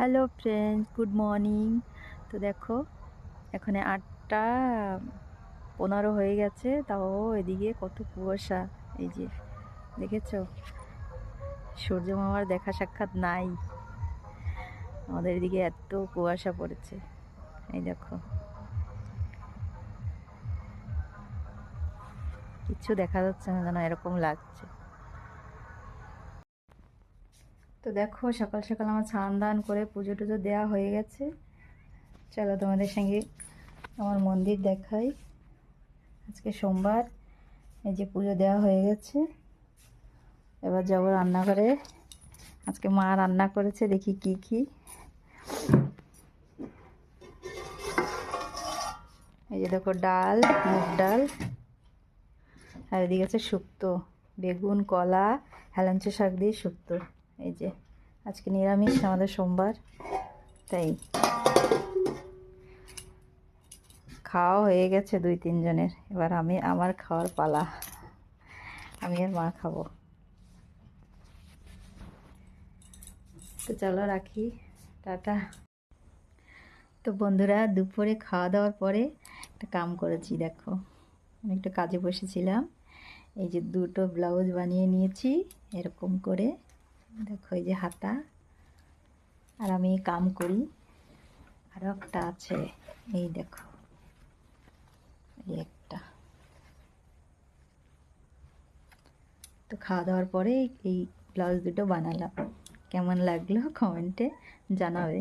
Hello friends, good morning. তো দেখো, এখানে 8:15 হয়ে গেছে, তাও এদিকে কত কুয়াশা। এই যে দেখেছো, সূর্য মামার দেখা সাক্ষাৎ নাই। আমাদের এদিকে এত কুয়াশা পড়েছে। এই দেখো, কিচ্ছু দেখা যাচ্ছে না, যেন এরকম লাগছে। তো দেখো, সকাল সকাল আমার স্নান দান করে পুজো টুজো দেওয়া হয়ে গেছে। চলো তোমাদের সঙ্গে আমার মন্দির দেখাই। আজকে সোমবার। এই যে পুজো দেওয়া হয়ে গেছে, এবার যাবো রান্নাঘরে। আজকে মা রান্না করেছে, দেখি কি কি। এই যে দেখো, ডাল, মুগ ডাল, আর এদিকে আছে শুক্তো, বেগুন, কলা, হেলাঞ্চা শাক দিয়ে শুক্তো। এই যে আজকে নিরামিষ, আমাদের সোমবার, তাই খাওয়া হয়ে গেছে 2-3 জনের। এবার আমার খাওয়ার পালা। আমি আর মা খাবো। তো চলো রাখি, টাটা। তো বন্ধুরা, দুপুরে খাওয়া দাওয়ার পরে একটা কাম করেছি। দেখো, আমি একটু কাজে বসেছিলাম। এই যে 2টো ব্লাউজ বানিয়ে নিয়েছি এরকম করে। দেখো, এই যে হাতা। আর আমি কাম করি, আরও একটা আছে, এই দেখো, এই একটা। তো খাওয়া দাওয়ার পরে এই ব্লাউজ 2টো বানালাম। কেমন লাগলো কমেন্টে জানাবে।